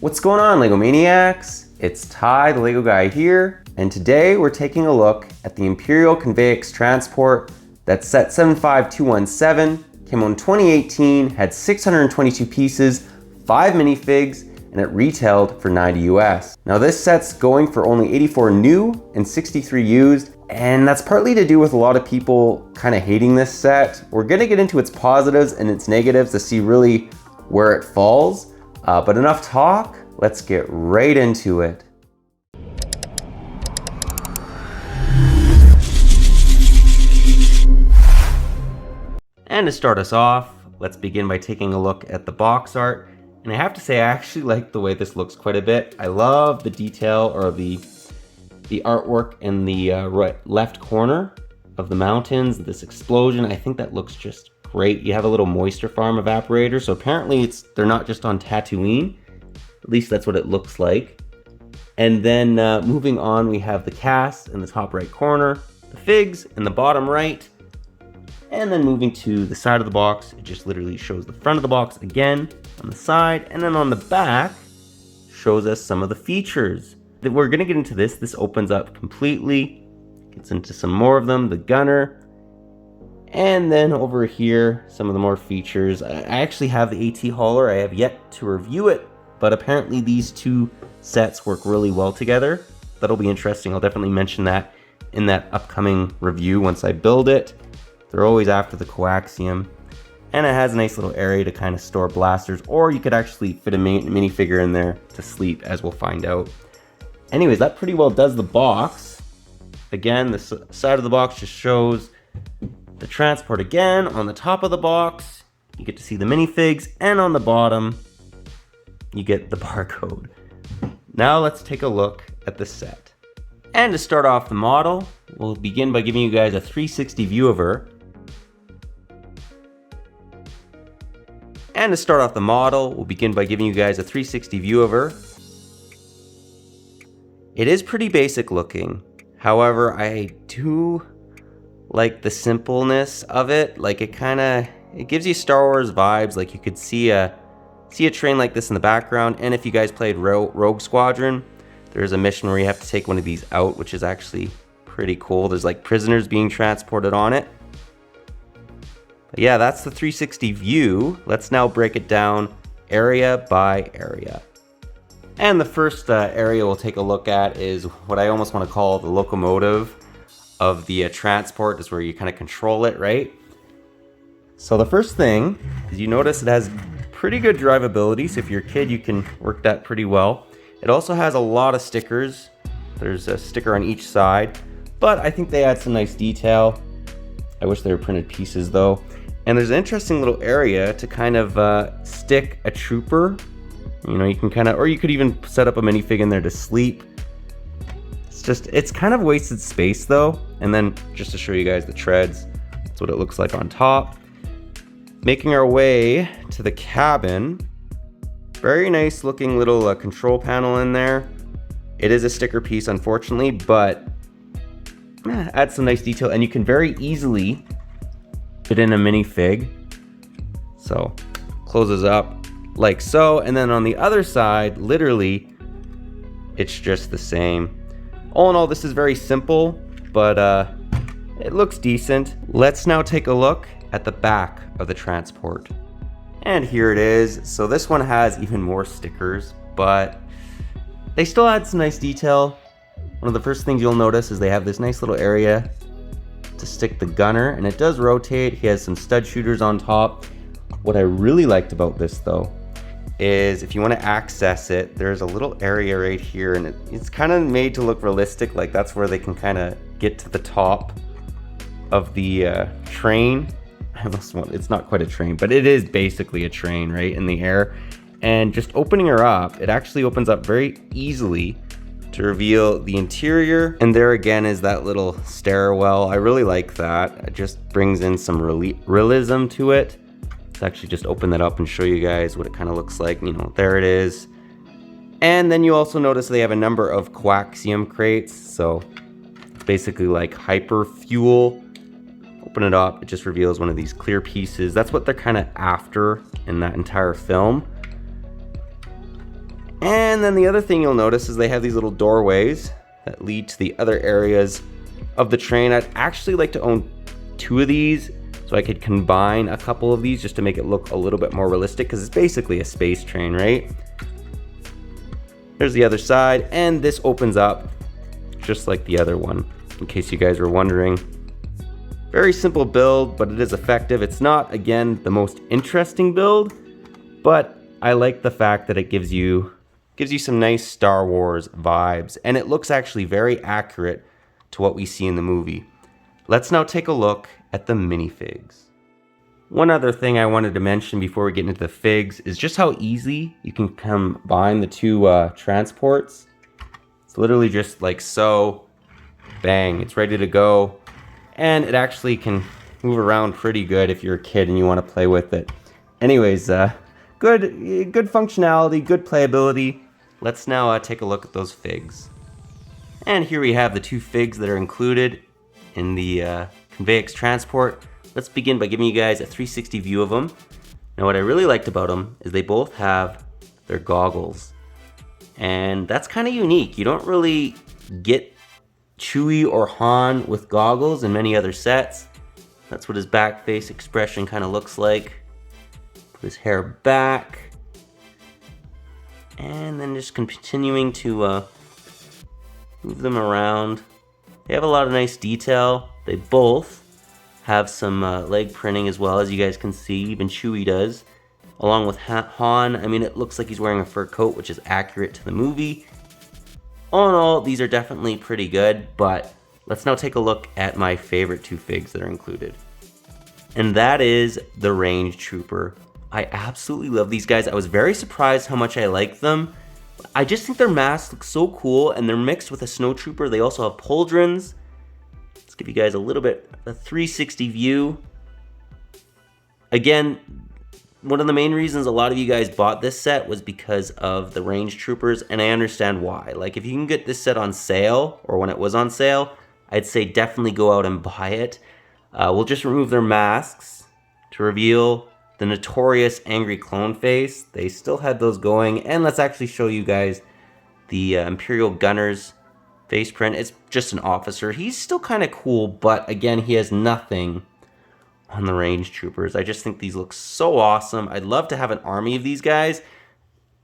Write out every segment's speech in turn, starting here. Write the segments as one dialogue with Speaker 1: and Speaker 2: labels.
Speaker 1: What's going on, LEGO Maniacs? It's Ty, the LEGO guy here, and today we're taking a look at the Imperial Conveyex transport that's set 75217, came out in 2018, had 622 pieces, 5 minifigs, and it retailed for $90 US. Now this set's going for only 84 new and 63 used, and that's partly to do with a lot of people kind of hating this set. We're gonna get into its positives and its negatives to see really where it falls, but enough talk, let's get right into it. And to start us off, let's begin by taking a look at the box art. And I have to say, I actually like the way this looks quite a bit. I love the detail or the artwork in the left corner of the mountains, this explosion. I think that looks just great. You have a little moisture farm evaporator. So apparently they're not just on Tatooine. At least that's what it looks like. And then moving on, we have the cast in the top right corner, the figs in the bottom right. And then moving to the side of the box, it just literally shows the front of the box again on the side, and then on the back shows us some of the features. We're gonna get into this. This opens up completely, gets into some more of them, the gunner, and then over here, some of the more features. I actually have the AT hauler. I have yet to review it, but apparently these two sets work really well together. That'll be interesting. I'll definitely mention that in that upcoming review once I build it. They're always after the coaxium, and it has a nice little area to kind of store blasters, or you could actually fit a minifigure in there to sleep, as we'll find out. Anyways, that pretty well does the box. Again, the side of the box just shows the transport again. On the top of the box, you get to see the minifigs, and on the bottom, you get the barcode. Now let's take a look at the set. And to start off the model, we'll begin by giving you guys a 360 view of her. And to start off the model, we'll begin by giving you guys a 360 view of her. It is pretty basic looking. However, I do like the simpleness of it. Like it gives you Star Wars vibes. Like you could see a train like this in the background. And if you guys played Rogue Squadron, there's a mission where you have to take one of these out, which is actually pretty cool. There's like prisoners being transported on it. But yeah, that's the 360 view. Let's now break it down area by area. And the first area we'll take a look at is what I almost want to call the locomotive of the transport, is where you kind of control it, right? So the first thing is you notice it has pretty good drivability. So if you're a kid, you can work that pretty well. It also has a lot of stickers. There's a sticker on each side, but I think they add some nice detail. I wish they were printed pieces though. And there's an interesting little area to kind of stick a trooper. You know, you can kind of, or you could even set up a minifig in there to sleep. It's kind of wasted space though. And then just to show you guys the treads, that's what it looks like on top. Making our way to the cabin. Very nice looking little control panel in there. It is a sticker piece, unfortunately, but adds some nice detail, and you can very easily fit in a minifig. So closes up like so, and then on the other side, literally, it's just the same. All in all, this is very simple, but it looks decent. Let's now take a look at the back of the transport. And here it is. So this one has even more stickers, but they still add some nice detail. One of the first things you'll notice is they have this nice little area to stick the gunner, and it does rotate. He has some stud shooters on top. What I really liked about this though is if you want to access it, there's a little area right here, and it's kind of made to look realistic. Like that's where they can kind of get to the top of the train. It's not quite a train, but it is basically a train, right, in the air. And just opening her up, it actually opens up very easily to reveal the interior. And there again is that little stairwell. I really like that. It just brings in some realism to it. Let's actually just open that up and show you guys what it kind of looks like. You know, there it is. And then you also notice they have a number of coaxium crates. So it's basically like hyper fuel. Open it up, it just reveals one of these clear pieces. That's what they're kind of after in that entire film. And then the other thing you'll notice is they have these little doorways that lead to the other areas of the train. I'd actually like to own 2 of these so I could combine a couple of these just to make it look a little bit more realistic, because it's basically a space train, right? There's the other side, and this opens up just like the other one, in case you guys were wondering. Very simple build, but it is effective. It's not, again, the most interesting build, but I like the fact that it gives you some nice Star Wars vibes, and it looks actually very accurate to what we see in the movie. Let's now take a look at the minifigs. One other thing I wanted to mention before we get into the figs is just how easy you can combine the 2 transports. It's literally just like so, bang, it's ready to go, and it actually can move around pretty good if you're a kid and you want to play with it. Anyways, good functionality, good playability. Let's now take a look at those figs. And here we have the 2 figs that are included in the Conveyex transport. Let's begin by giving you guys a 360 view of them. Now what I really liked about them is they both have their goggles. And that's kind of unique. You don't really get Chewie or Han with goggles in many other sets. That's what his back face expression kind of looks like. Put his hair back. And then just continuing to move them around. They have a lot of nice detail. They both have some leg printing as well, as you guys can see. Even Chewie does. Along with Han, I mean, it looks like he's wearing a fur coat, which is accurate to the movie. All in all, these are definitely pretty good, but let's now take a look at my favorite 2 figs that are included. And that is the Range Trooper. I absolutely love these guys. I was very surprised how much I like them. I just think their masks look so cool, and they're mixed with a snowtrooper. They also have pauldrons. Let's give you guys a little bit a 360 view. Again, one of the main reasons a lot of you guys bought this set was because of the Range Troopers, and I understand why. Like, if you can get this set on sale, or when it was on sale, I'd say definitely go out and buy it. We'll just remove their masks to reveal the notorious angry clone face. They still had those going, and let's actually show you guys the Imperial Gunner's face print. It's just an officer. He's still kind of cool, but again, he has nothing on the Range Troopers. I just think these look so awesome. I'd love to have an army of these guys.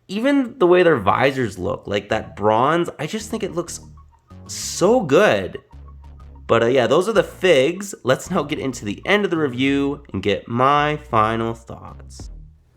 Speaker 1: Even the way their visors look, like that bronze, I just think it looks so good. But yeah, those are the figs. Let's now get into the end of the review and get my final thoughts.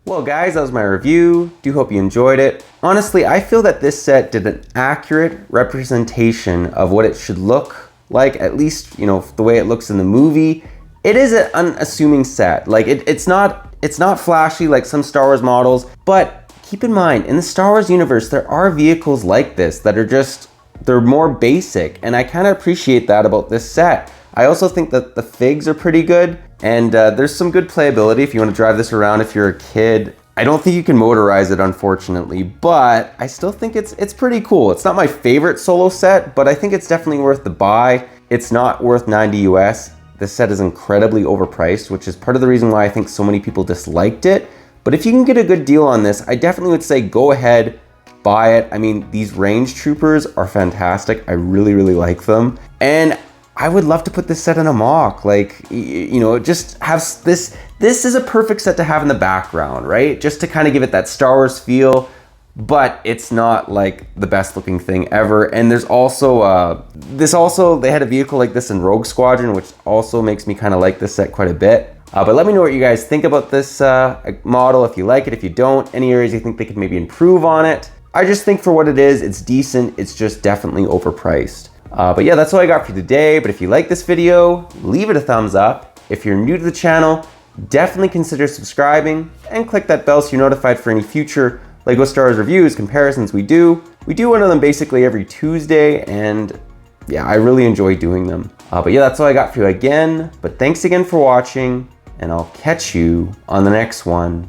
Speaker 1: Well guys, that was my review. Do hope you enjoyed it. Honestly, I feel that this set did an accurate representation of what it should look like, at least, you know, the way it looks in the movie. It is an unassuming set. Like, it's not flashy like some Star Wars models, but keep in mind, in the Star Wars universe, there are vehicles like this that are just, they're more basic, and I kind of appreciate that about this set. I also think that the figs are pretty good, and there's some good playability if you want to drive this around if you're a kid. I don't think you can motorize it, unfortunately, but I still think it's pretty cool. It's not my favorite solo set, but I think it's definitely worth the buy. It's not worth 90 US. This set is incredibly overpriced, which is part of the reason why I think so many people disliked it. But if you can get a good deal on this, I definitely would say go ahead, buy it. I mean, these Range Troopers are fantastic. I really, really like them. And I would love to put this set in a mock. Like, you know, just have this. This is a perfect set to have in the background, right? Just to kind of give it that Star Wars feel, but it's not like the best looking thing ever. And there's also, they had a vehicle like this in Rogue Squadron, which also makes me kind of like this set quite a bit. But let me know what you guys think about this model, if you like it, if you don't, any areas you think they could maybe improve on it. I just think for what it is, it's decent. It's just definitely overpriced. But yeah, that's all I got for today. But if you like this video, leave it a thumbs up. If you're new to the channel, definitely consider subscribing and click that bell so you're notified for any future LEGO Star Wars reviews, comparisons we do. We do one of them basically every Tuesday, and yeah, I really enjoy doing them. But yeah, that's all I got for you again. But thanks again for watching, and I'll catch you on the next one.